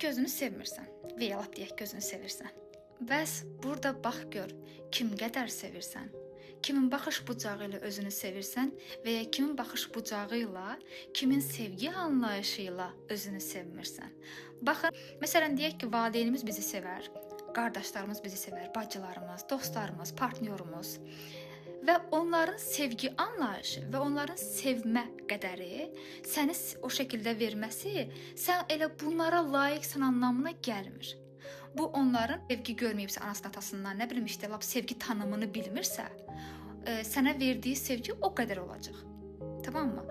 ki, özünü sevmirsən və ya lap deyək ki, özünü sevirsən. Bəs burada bax gör, kim qədər sevirsən. Kimin baxış bucağı ilə özünü sevirsən və ya kimin baxış bucağı ilə, kimin sevgi anlayışı ilə özünü sevmirsən. Baxın, məsələn deyək ki, valideynimiz bizi sevər, qardaşlarımız bizi sevər, bacılarımız, dostlarımız, partnyorumuz və onların sevgi anlayışı və onların sevmə qədəri səni o şəkildə verməsi sən elə bunlara layiqsən anlamına gəlmir. Bu onların sevgi görməyibsə anasının atasından, nə bilim işte lap sevgi tanımını bilmirsə, sənə verdiyi sevgi o qədər olacaq. Tamammı?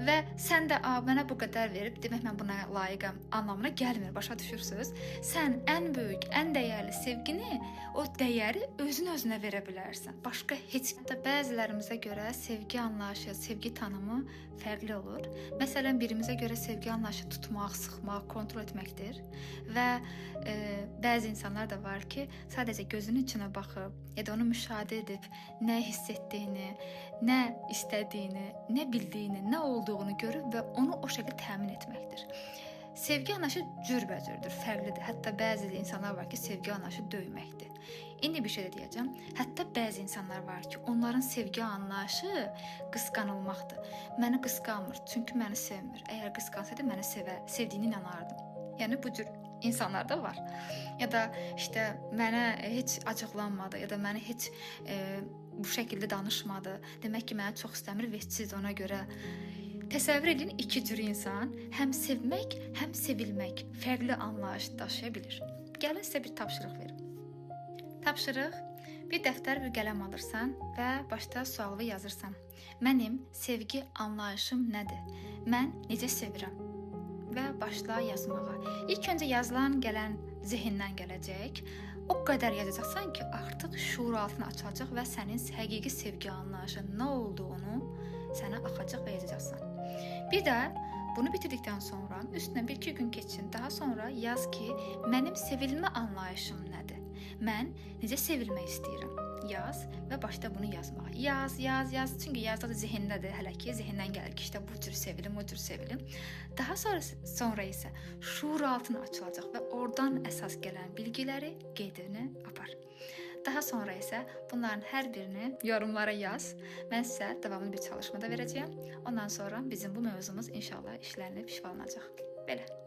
Və sən də mənə bu qədər verib, demək mən buna layiqəm anlamına gəlmir, başa düşürsüz? Sən ən böyük, ən dəyərli sevgini, o dəyəri özün-özünə verə bilərsən. Başqa heç də bəzilərimizə görə sevgi anlayışı, sevgi tanımı fərqli olur. Məsələn, birimizə görə sevgi anlayışı tutmaq, sıxmaq, kontrol etməkdir və bəzi insanlar da var ki, sadəcə gözünün içinə baxıb, ya da onu müşahidə edib, nə hiss etdiyini, nə istədiyini, nə bildiyini, nə olduğunu görüb və onu o şəkildə təmin etməkdir. Sevgi anlayışı cürbəcürdür, fərqlidir. Hətta bəzi insanlar var ki, sevgi anlayışı döyməkdir. İndi bir şey də deyəcəm. Hətta bəzi insanlar var ki, onların sevgi anlayışı qısqanılmaqdır. Məni qısqanmır, çünki məni sevmir. Əgər qısqansaydı məni sevdiyini inanardım. Yəni bu cür insanlar da var. Ya da işte mənə heç acıqlanmadı ya da məni heç bu şəkildə danışmadı. Demək ki, məni çox istəmir və siz ona görə təsəvvür edin, iki cür insan həm sevmək, həm sevilmək fərqli anlayış daşıya bilir. Gəlin sizə bir tapşırıq verim. Tapşırıq, bir dəftər, bir qələm alırsan və başda sualı yazırsan. Mənim sevgi anlayışım nədir? Mən necə sevirəm? Və başla yazmağa. İlk öncə yazılan gələn zehindən gələcək. O qədər yazacaqsan ki, artıq şuur altına açılacaq və sənin həqiqi sevgi anlayışın nə olduğunu sənə axacaq və yazacaqsan. Bir də bunu bitirdikdən sonra üstündən 1-2 gün keçsin. Daha sonra yaz ki, mənim sevilmə anlayışım nədir? Mən necə sevilmək istəyirəm? Yaz və başda bunu yazmağa. Yaz. Çünki yazda da zehindədir hələ ki, zehindən gəlir ki, işte bu cür sevilim, o cür sevilim. Daha sonra isə şuur altına açılacaq və oradan əsas gələn bilgiləri qeydinə apar. Daha sonra isə bunların hər birini yorumlara yaz. Mən sizə davamlı bir çalışma da verəcəyəm. Ondan sonra bizim bu mövzumuz inşallah işlənib şifalanacaq. Belə.